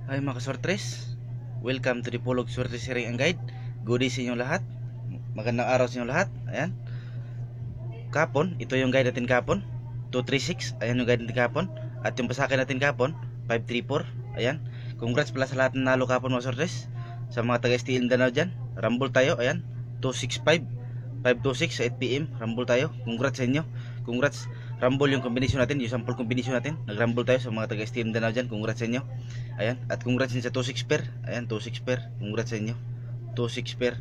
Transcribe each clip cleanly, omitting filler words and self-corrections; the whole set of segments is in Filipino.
Hi mga kasortres, welcome to the Pulog Swerte Sharing and Guide. Good day sa inyong lahat, magandang araw sa inyong lahat. Ayan, kapon, ito yung guide natin kapon 236, ayan yung guide natin kapon. At yung pasakin natin kapon 534, ayan. Congrats pala sa lahat ng nalo kapon mga sortres. Sa mga taga-STL Mindanao dyan, rumble tayo, ayan 265, 526 sa 8pm, rumble tayo. Congrats sa inyo, congrats. Rumble yung combination natin, yung sample combination natin. Nag-rumble tayo sa mga taga-STL Mindanao dyan, congrats sa inyo. Ayan, at congrats din sa 26 pair. Ayan, 26 pair. Congrats sa inyo. 26 pair.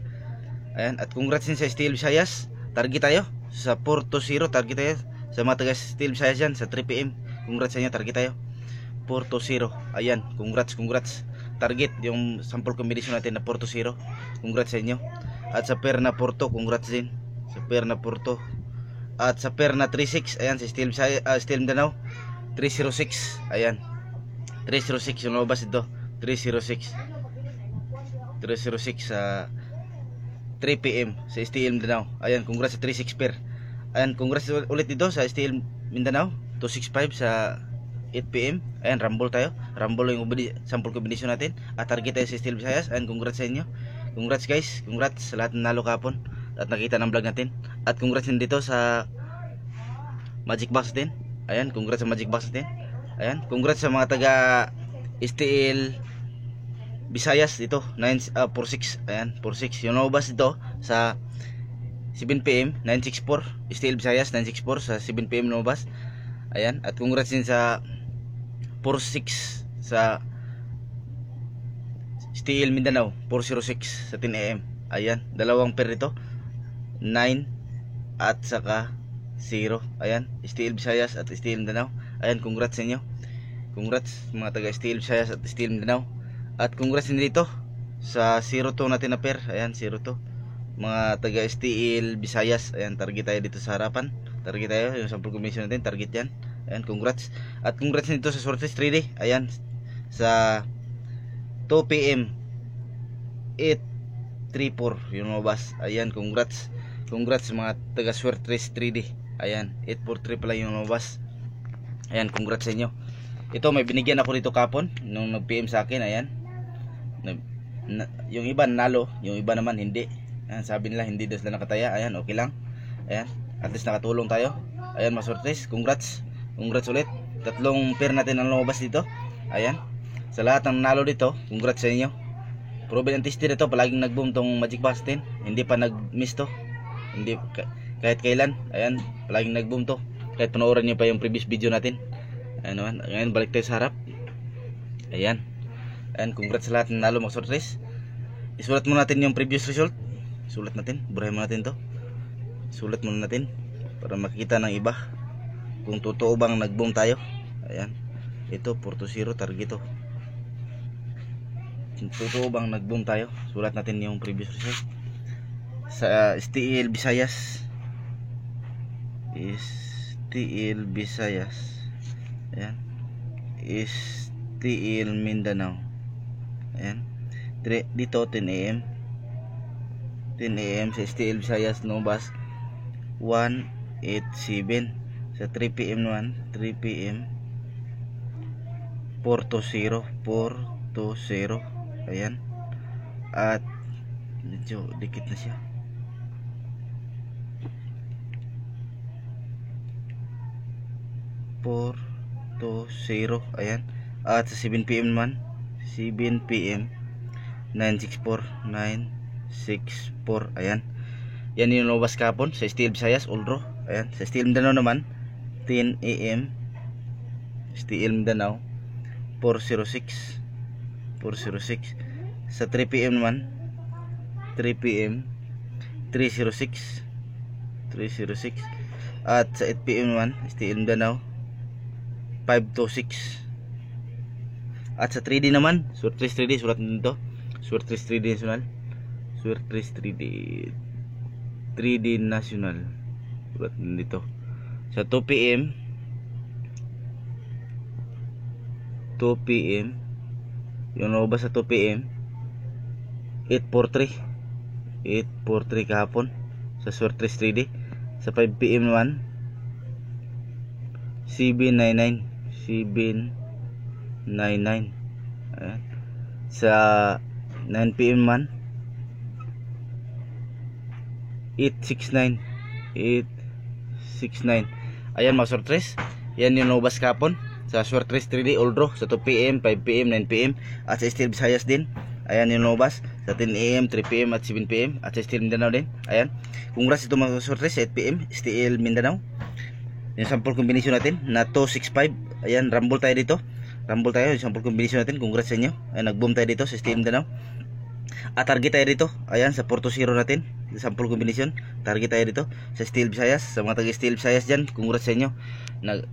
Ayan, at congrats din sa Steel Visayas. Target tayo sa 420. Target tayo sa mga taga Steel Visayas dyan sa 3pm. Congrats sa inyo. Target tayo 420. Ayan, congrats. Target yung sample combination natin na 420. Congrats sa inyo. At sa pair na Porto, congrats din. Sa pair na Porto. At sa pair na 36, ayan, sa Steel Visayas, Steel Mindanao 306. Ayan, 306 yung lumabas ito. 306 sa 3pm sa STL Mindanao. Ayan, congrats sa 36 pair. Ayan, congrats ulit dito sa STL Mindanao 265 sa 8pm. Ayan, rumble tayo. Rumble yung sample combination natin. At target tayo sa STL Visayas. Ayan, congrats sa inyo. Congrats guys. Congrats sa lahat ng nalo kapon at nakita ng vlog natin. At congrats din dito sa Magic Box din. Ayan, congrats sa Magic Box din. Ayan, congrats sa mga taga STL Visayas dito 946. Ayan, 46 yung lumabas dito sa 7pm 964. STL Visayas 964 sa 7pm lumabas. Ayan, at congrats din sa 46 sa STL Mindanao 406 sa 10am. Ayan, dalawang pair dito 9 at saka 0. Ayan, STL Visayas at STL Mindanao. Ayan, congrats sa inyo. Congrats mga taga STL Visayas at STL Mindanao. At congrats din dito sa 02 natin na pair. Ayan, 02. Mga taga STL Visayas. Ayan, target tayo dito sa harapan. Target tayo, yung sample combination natin, target yan. Ayan, congrats. At congrats din dito sa Sortes 3D. Ayan, sa 2pm 834 yung mabas. Ayan, congrats. Congrats mga taga Sortes 3D. Ayan, 843 pala yung mabas. Ayan, congrats sa inyo. Ito may binigyan ako dito kapon nung nag-PM sa akin. Ayan, yung iba nalo, yung iba naman hindi. Ayan, sabi nila hindi daw sila nakataya. Ayan, okay lang. Ayan, at least nakatulong tayo. Ayan, mga sortes, congrats. Congrats ulit. Tatlong pair natin ang lumabas dito. Ayan, sa lahat ng nalo dito, congrats sa inyo. Proven and tested ito, palaging nag-boom tong Magic Box 10. Hindi pa nag-miss to. Hindi kahit kailan. Ayan, palaging nag-boom to. Kahit panoorin nyo pa yung previous video natin. Ayan naman. Ngayon balik tayo sa harap. Ayan. Ayan, congrats sa lahat ng nalo mga sortres. Isulat muna natin yung previous result. Sulat natin. Burahin muna natin to. Sulat muna natin para makita ng iba kung totoo bang nag-boom tayo. Ayan. Ito 420 target to. Kung totoo bang nag-boom tayo. Sulat natin yung previous result. Sa STL Visayas. STL Visayas. Ayan, STL Mindanao. Ayan, dito 10am 10am sa STL Visayas lumabas 187. Sa 3pm naman 3pm 420. Ayan, at medyo dikit na siya. to 0. Ayan, at sa 7pm naman 7pm 964. Ayan, yan yung lumabas kapon sa STL Visayas Ulro. Ayan, sa STL Mindanao naman 10am STL Mindanao 406. Sa 3pm naman 3pm 306. At sa 8pm naman STL Mindanao 526. At sa 3D naman, Sortes 3D, sulat nito. Sortes 3D National. Sortes 3D National. Sulat nito. Sa 2pm yung lumabas sa 2pm 843 kahapon sa Sortes 3D. Sa 5pm naman 799. Ayan. sa 9 PM man 869 869. Ayan mga sortres, yan yung lumabas kapon sa Sortres 3D All Draw sa 2 PM, 5 PM, 9 PM at sa Steel Visayas din. Ayan yung lumabas sa 10 AM, 3 PM at 7 PM at sa Steel Mindanao din. Ayan, congrats ito mga sortres sa 8 PM Steel Mindanao. Yung sample combination natin na 265. Ayan, rumble tayo dito. Rumble tayo, yung sample combination natin. Congrats sa inyo. Ayan, nag-boom tayo dito sa Steel Mindanao. At target tayo dito. Ayan, sa 420 natin. Sample combination. Target tayo dito sa Steel Visayas. Sa mga taga Steel Visayas dyan, congrats sa inyo.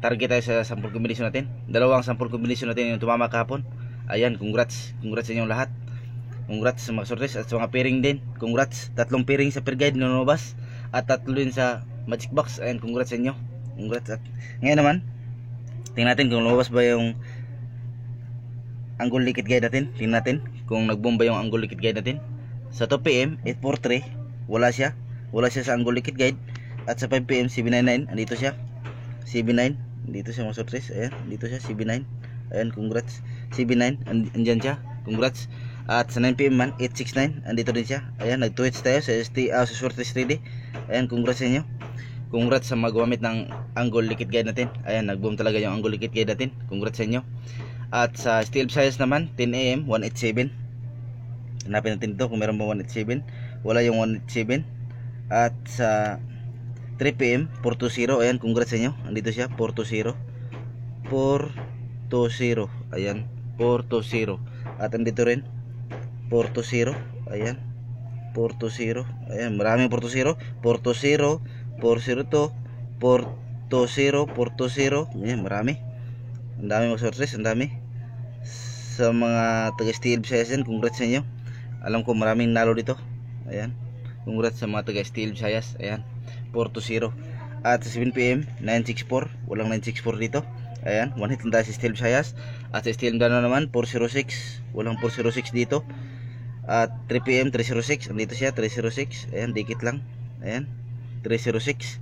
Target tayo sa sample combination natin. Dalawang sample combination natin yung tumama kahapon. Ayan, congrats. Congrats sa inyo lahat. Congrats sa mga sortes at sa mga pairing din. Congrats. 3 pairing sa per guide na lumabas. At 3 din sa Magic Box. Ayan, congrats sa inyo. Congrats. At ngayon naman, tingnan natin kung lumabas ba yung angle liquid guide natin. Tingnan natin kung nagbomba yung angle liquid guide natin. Sa 2 PM 843 wala siya sa angle liquid guide. At sa 5 PM 799 andito siya. 79 dito siya mga sortres. Ayan, dito siya 79. Ayan, congrats. 79 andyan siya. Congrats. At sa 9 PM man 869 andito din siya. Ayan, nag-twitch tayo sa sa Sortres 3D. Ayan, congrats sa inyo. Congrats sa maggamit ng angle liquid guide natin. Ayan, nag-boom talaga yung angle liquid guide natin. Congrats sa inyo. At sa Steel Visayas naman 10 AM 187. Hanapin natin ito kung meron ba 187. Wala yung 187. At sa 3 PM 420. Ayan, congrats sa inyo. Andito siya 420. 420. Ayan, 420. At andito rin 420. Ayan, 420. Ayan, maraming 420. 420, 402, 420, 420. Ayan, marami. Ang dami mga sortres, ang dami. Sa mga taga Steel Visayas yan, congrats sa inyo. Alam ko maraming nalo dito. Ayan, congrats sa mga taga Steel Visayas. Ayan, 420. At sa 7 PM 964. Walang 964 dito. Ayan, one hit lang tayo sa Steel Visayas. At sa Steel Mindanao naman 406. Walang 406 dito. At 3 PM 306. Andito siya 306. Ayan, dikit lang. Ayan, 306.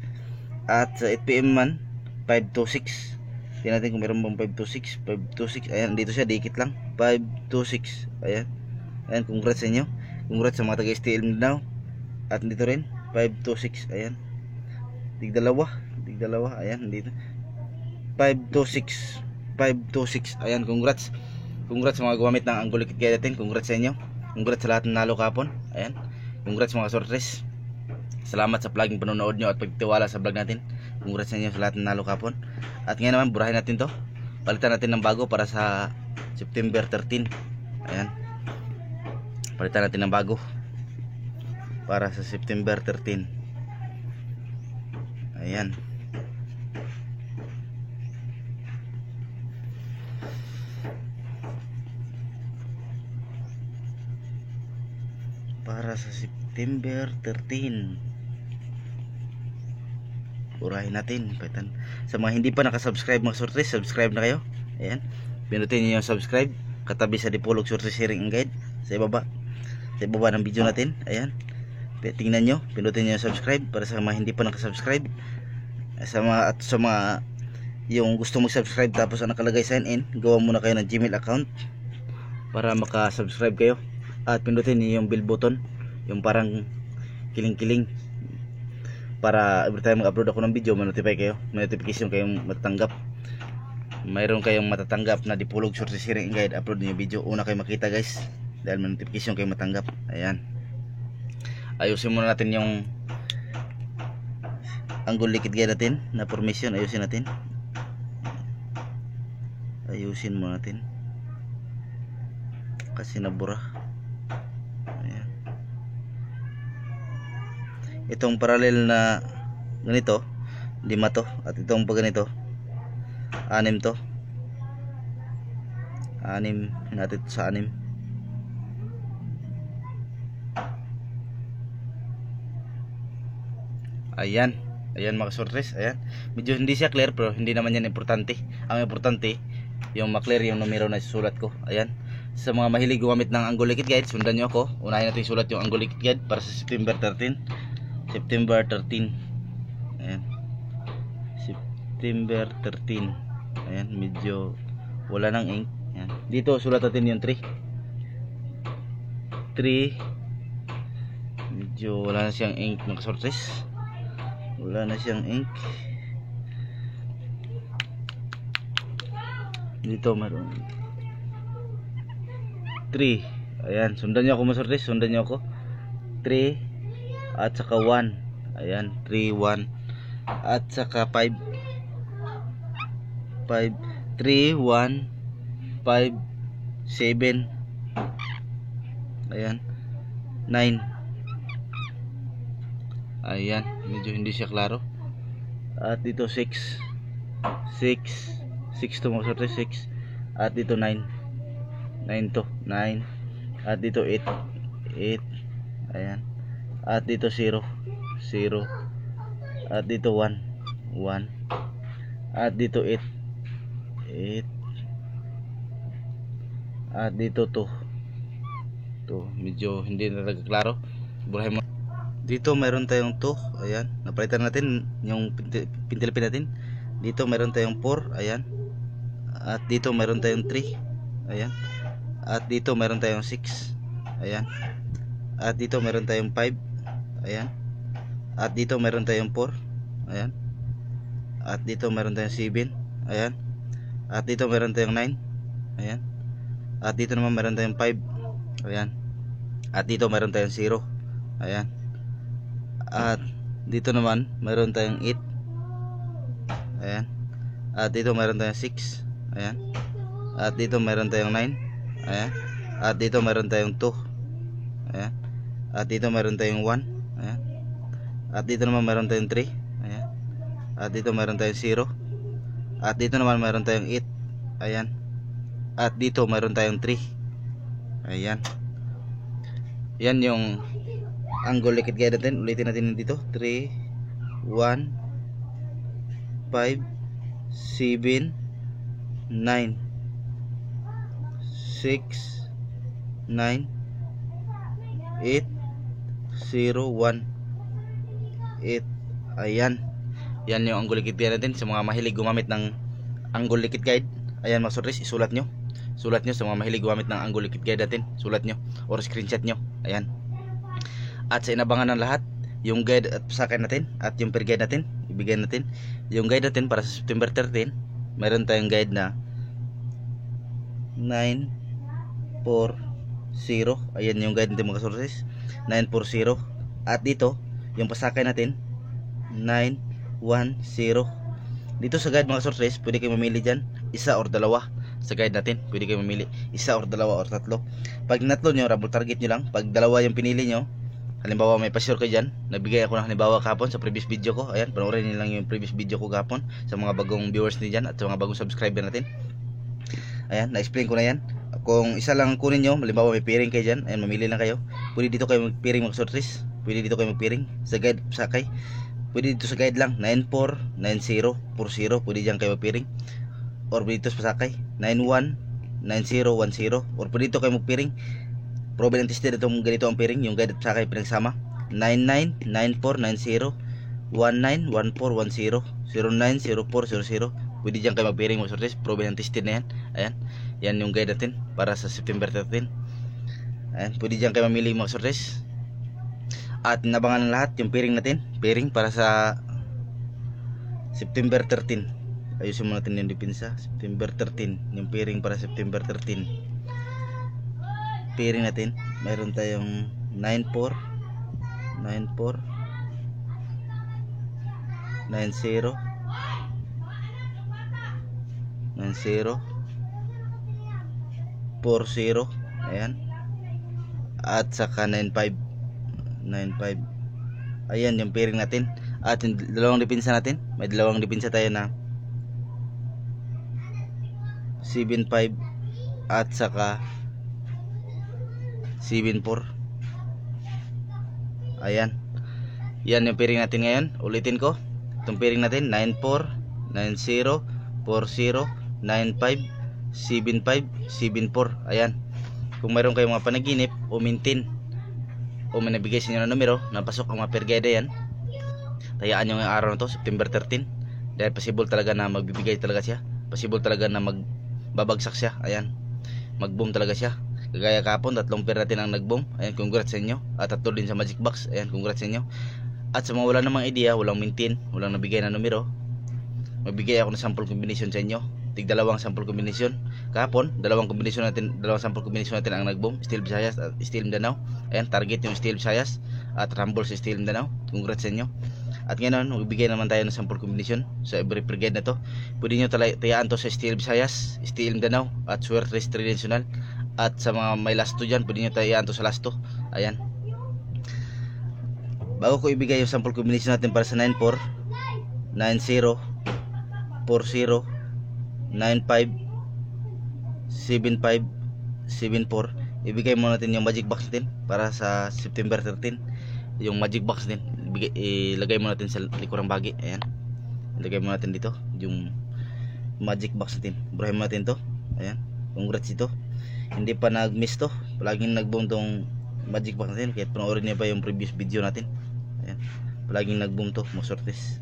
At sa 8 PM man 526. Tingnan natin kung meron bang 526. 526. Ayan, dito siya, dikit lang. 526. Ayan. Ayan, congrats sa inyo. Congrats sa mga taga Steel Mindanao. At dito rin 526. Ayan, tigdalawa. Ayan, dito 526. 526. Ayan, congrats. Congrats sa mga gumamit ng angle liquid guide natin. Congrats sa inyo. Congrats sa lahat ng nalo kapon. Ayan, congrats mga sortres. Salamat sa palaging panonood nyo at pagtiwala sa vlog natin. Congrats sa inyo sa lahat ng nalo kapon. At ngayon naman, burahin natin to. Palitan natin ng bago para sa September 13. Ayan, palitan natin ng bago para sa September 13. Ayan, para sa September 13. Burahin natin. Sa mga hindi pa nakasubscribe mga sortres, subscribe na kayo. Ayan, pinutin nyo yung subscribe katabi sa Dipolog Sortres Sharing and Guide sa ibaba ng video natin. Ayan, tingnan nyo, pinutin nyo yung subscribe para sa mga hindi pa nakasubscribe. Sa mga yung gusto mag-subscribe tapos ang nakalagay sign in, gawa muna kayo ng Gmail account para makasubscribe kayo. At pinutin nyo yung bell button, yung parang kiling-kiling, para every time mag-upload ako ng video, ma-notify kayo, may notification kayong matatanggap. Mayroon kayong matatanggap na Dipolog Sortres Sharing and Guide, upload niyo video, una kayo makita guys, dahil may notification kayo matanggap. Ayan, ayusin muna natin yung angle liquid guide natin na formation. Ayusin muna natin kasi nabura. Ayan, itong parallel na ganito 5 to, at itong pag ganito 6 to. 6 natin sa 6. Ayan, ayan mga sortres. Ayan, medyo hindi siya clear pero hindi naman yan importante. Ang importante yung maklear yung numero na susulat ko. Ayan, sa mga mahilig gumamit ng angle liquid guide, sundan nyo ako. Unahin natin sulat yung angle liquid guide para sa September 13. September 13. Ayan, September 13. Ayan, medyo wala nang ink. Ayan, dito sulat natin yung 3. 3. Medyo wala na siyang ink mga kasortes. Wala na siyang ink. Dito meron 3. Ayan, sundan nyo ako mga kasortes. Sundan nyo ako. 3 at saka 1. Ayan, 3, 1 at saka 5. 5, 3, 1, 5, 7. Ayan, 9. Ayan, medyo hindi siya klaro. At dito 6. 6 to mga kasortes, 6. At dito 9. 9 to, 9. At dito 8. 8. Ayan. At dito 0. 0. At dito 1. 1. At dito 8. 8. At dito 2. 2. Medyo hindi na nagklaro. Burahin mo. Dito mayroon tayong 2. Ayan. Napalitan natin yung pintilipin natin. Dito mayroon tayong 4. Ayan. At dito mayroon tayong 3. Ayan. At dito mayroon tayong 6. Ayan. At dito mayroon tayong 5. Ayan. At dito mayroon tayong 4. Ayan. At dito mayroon tayong 7. Ayan. At dito mayroon tayong 9. Ayan. At dito naman mayroon tayong 5. Ayan. At dito mayroon tayong 0. Ayan. At dito naman mayroon tayong 8. Ayan. At dito mayroon tayong 6. Ayan. At dito mayroon tayong 9. Ayan. At dito mayroon tayong 2. Ayan. At dito mayroon tayong 1. Ayan. At dito naman mayroon tayong 3. Ayan. At dito mayroon tayong 0. At dito naman mayroon tayong 8. Ayan. At dito mayroon tayong 3. Ayan. Yan yung angle liquid guide natin. Ulitin natin dito. 3, 1, 5, 7, 9, 6, 9, 8, 0, 1, 8. Ayan. Yan yung angle liquid guide natin. Sa mga mahilig gumamit ng angle liquid guide, ayan mga kasortes, isulat nyo. Sulat nyo sa mga mahilig gumamit ng angle liquid guide natin. Sulat nyo or screenshot nyo. Ayan. At sa inabangan ng lahat, yung guide at pasakan natin at yung per guide natin, ibigay natin. Yung guide natin para sa September 13, mayroon tayong guide na 940. Ayan yung guide natin mga kasortes, 940. At dito yung pasakay natin 910. Dito sa guide mga kasortes, pwede kayo mamili dyan, isa or dalawa. Sa guide natin, pwede kayo mamili isa or dalawa or tatlo. Pag natlo nyo, rabol target nyo lang. Pag dalawa yung pinili nyo, halimbawa may pa-sure kayo dyan, nagbigay ako ng halimbawa kahapon sa previous video ko. Ayan, panoorin nyo lang yung previous video ko kahapon sa mga bagong viewers nyo dyan at sa mga bagong subscriber natin. Ayan, na-explain ko na yan. Kung isa lang kunin nyo, halimbawa may pairing kayo dyan, ayan, mamili lang kayo. Pwede dito kayo mag-pairing mga kasortes. Pwede dito kayo mag-pairing sa guide, sakay. Pwede dito sa guide lang, 94, 90, 40. Pwede dyan kayo mag-pairing. Or pwede dito sa pasakay 91, 90, 10. Or pwede dito kayo mag-pairing. Proven and tested itong ganito ang pairing. Yung guide at pasakay pinagsama 99, 94, 90, 19, 14, 10, 09, 04, 00. Pwede dyan kayo mag-pairing mga kasortes. Proven and tested na yan. Ayan. Yan yung guide natin para sa September 13. Ayan. Pwede dyan kayo mamili mga kasortes. At nabangan ng lahat yung pairing natin. Pairing para sa September 13. Ayusin mo natin yung depensa. September 13. Yung pairing para September 13. Pairing natin. Mayroon tayong 94, 94, 90, 90, 40. Ayan. At saka 95. 95. Ayan yung pairing natin. At yung dalawang depensa natin. May dalawang depensa tayo na 75 at saka 74. Ayan. Yan yung pairing natin ngayon. Ulitin ko. Itong pairing natin 94, 90, 40, 95, 75, 74. Ayan. Kung mayroon kayong mga panaginip o maintain o may nabigay sa inyo na numero, napasok ang mga per guide yan, tayaan nyo ngayong araw na to, September 13. Dahil possible talaga na magbibigay talaga siya. Possible talaga na magbabagsak siya. Ayan, mag-boom talaga siya. Kagaya kahapon, 3 pair natin ang nag-boom. Ayan, congrats sa inyo. At 3 din sa Magic Box. Ayan, congrats sa inyo. At sa mga wala namang idea, walang maintain, walang nabigay na numero, magbigay ako ng sample combination sa inyo. Tig 2 sample combination. Kahapon, 2 combination natin, 2 sample combination natin ang nag-boom. Steel Visayas at Steel Mindanao. Ayan, target yung Steel Visayas at Rumble sa Steel Mindanao. Congrats sa inyo. At ngayon, magbigay naman tayo ng sample combination sa every brigade na to. Pwede nyo tayaan to sa Steel Visayas, Steel Mindanao at Swerte Tridimensional. At sa mga may lasto dyan, pwede nyo tayaan to sa lasto. Ayan. Bago ko ibigay yung sample combination natin para sa 94, 90, 40, 95, 75, 74, ibigay muna natin yung magic box natin para sa September 13. Yung magic box din ilagay mo natin sa likurang bagi. Ayan, ilagay mo natin dito yung magic box natin. Burahin mo natin to. Ayan, congrats ito. Hindi pa nag-miss to, palaging nag-boom tong magic box natin. Kaya panoorin niyo pa yung previous video natin. Ayan, palaging nag-boom to, Mosortes.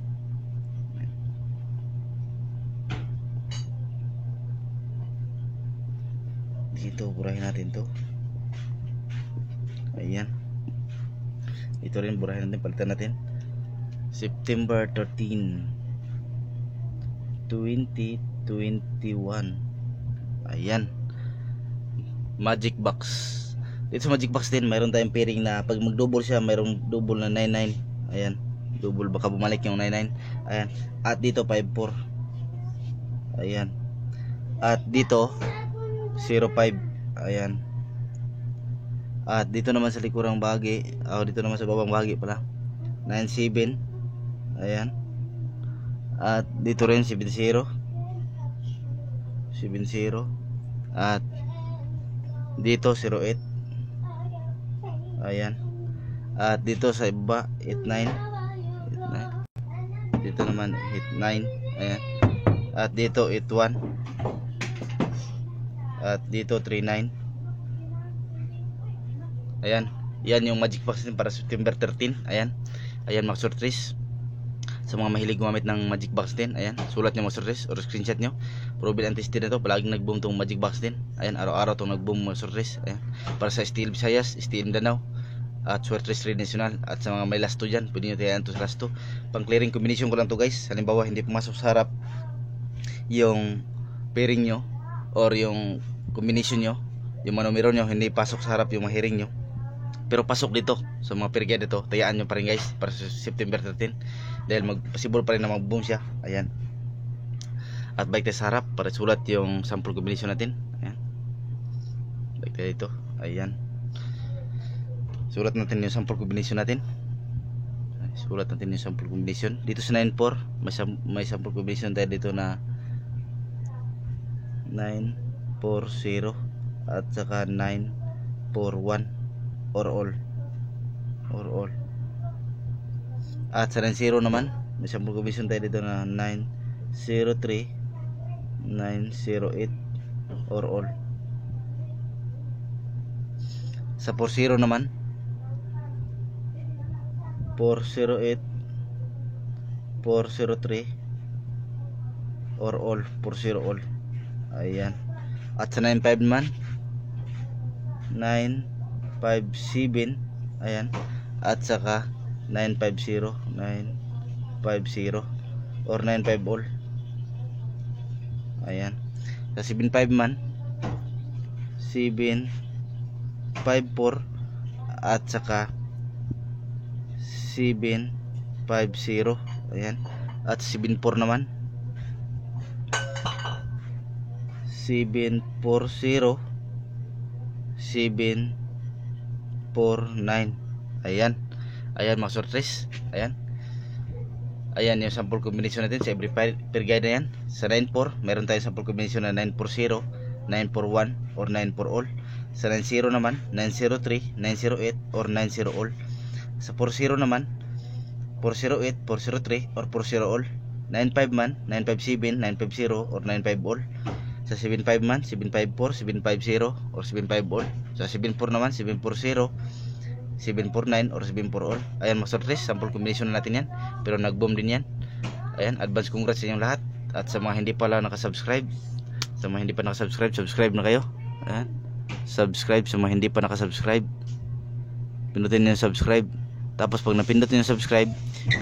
Dito burahin natin to. Ayan, ito rin burahin natin, palitan natin. September 13 2021. Ayan, magic box. Dito sa magic box din mayroon tayong pairing na pag mag-double siya, mayroong double na 99. Ayan, double, baka bumalik yung 99. Ayan, at dito 54. Ayan, at dito 05. Ayan, at dito naman sa likurang bahagi, dito naman sa babang bahagi pala, 97. Ayan, at dito rin 70, 70, at dito 08. Ayan, at dito sa iba 89, 89. Dito naman 89. Ayan, at dito 81, at dito 39. Ayan, yan yung magic box din para September 13. Ayan, ayan mga sortres. Sa mga mahilig gumamit ng magic box din, ayan, sulat nyo mga sortres or screenshot nyo. Proven and tested na to, palaging nag-boom tong magic box din. Ayan, araw-araw tong nag-boom mga sortres. Ayan, para sa Steel Visayas, Steel Mindanao at Swerte Tridimensional. At sa mga may lasto dyan, pwede nyo tayaan to sa lasto. Pang clearing combination ko lang to guys. Halimbawa, hindi pumasok sa harap yung pairing nyo or yung combination nyo, yung mga numero nyo, hindi pasok sa harap yung mahiring nyo, pero pasok dito sa mga pirigya dito, tayaan nyo pa rin guys para sa September 13, dahil possible pa rin na mag-boom siya. Ayan, at balik tayo sa harap para sulat yung sample combination natin. Ayan, balik tayo dito. Ayan, sulat natin yung sample combination natin. Sulat natin yung sample combination dito sa 94. May sample combination tayo dito na 940 at saka 941 or all. At sa 90 naman may sample combination tayo dito na 903, 908 or all. Sa 40 naman 408, 403 or all, 40 all. Ayan, at sa 95 naman 957. Ayan, at saka 950, 950 or 95 all. Ayan, sa 75 man 754 at saka 750. Ayan, at 74 naman 740, 749. Ayan, ayan mga sortres. Ayan, ayan yung sample combination natin sa every pair guide na yan. Sa 94 meron tayong sample combination na 940, 941 or 94 all. Sa 90 naman 903, 908 or 90 all. Sa 40 naman 408, 403 or 40 all. 95 man 957, 950 or 95 all. Sa 75 man 754, 750 or 75 all. Sa 74 naman 740, 749 or 74 all. Ayan mga sortres, sample combination na natin yan, pero nag-boom din yan. Ayan, advance congrats sa inyong lahat. At sa mga hindi pala nakasubscribe, sa mga hindi pa nakasubscribe, subscribe na kayo. Ayan, subscribe. Sa mga hindi pa nakasubscribe, pindutin niyo yung subscribe. Tapos pag napindot niyo yung subscribe,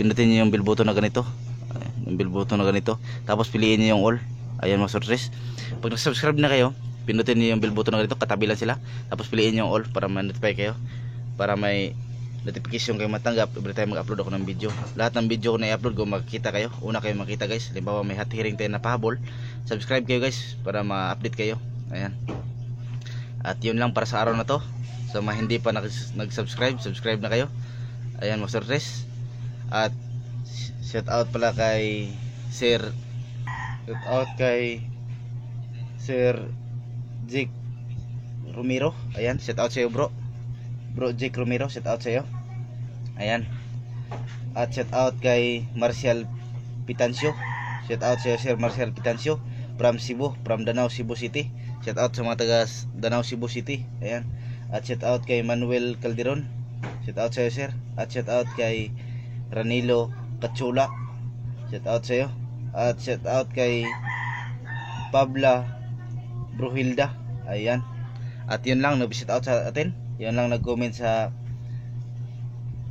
pindutin niyo yung bell button na ganito. Yung bell button na ganito. Tapos piliin niyo yung all. Ayan mga sortres. Pag nag-subscribe na kayo, pindutin niyo yung bell button na ganito, katabi lang sila. Tapos piliin niyo yung all para ma-notify kayo, para may notification kayo matanggap every time mag-upload ako ng video. Lahat ng video ko na i-upload ko, makikita kayo. Una kayo makita guys. Halimbawa may hot hearing tayo na pahabol, subscribe kayo guys para ma-update kayo. Ayan. At yun lang para sa araw na to. Sa mga hindi pa nag-subscribe, subscribe na kayo. Ayan mga sortres. At shout out pala kay Sir Jake Romero. Ayan, shout out sa iyo bro Jake Romero, shout out sa iyo. Ayan. At shout out kay Marcial Pitancio. Shout out sa iyo Sir Marcial Pitancio from Cebu, from Danau, Cebu City. Shout out sa mga taga Danau, Cebu City. Ayan. At shout out kay Manuel Calderon. Shout out sa iyo sir. At shout out kay Ranilo Kachula. Shout out sa iyo. At shout out kay Pabla Bruhilda. Ayan. At yun lang, nag-shout out sa atin. Yun lang nag-comment sa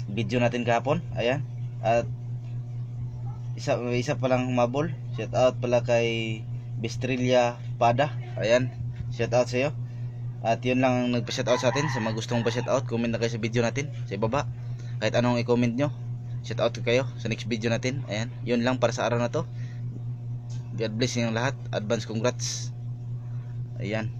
video natin kahapon. Ayan. At isa pa lang humabol. Shout out pala kay Bestrilla Pada. Ayan. Shout out sa iyo. At yun lang nagpa-shout out sa atin. Sa mga gustong pa-shout out, comment na kayo sa video natin sa ibaba. Kahit anong i-comment nyo, shout out ko kayo sa next video natin. Ayan. Yun lang para sa araw na to. God bless niyo lahat. Advance congrats. Ayan.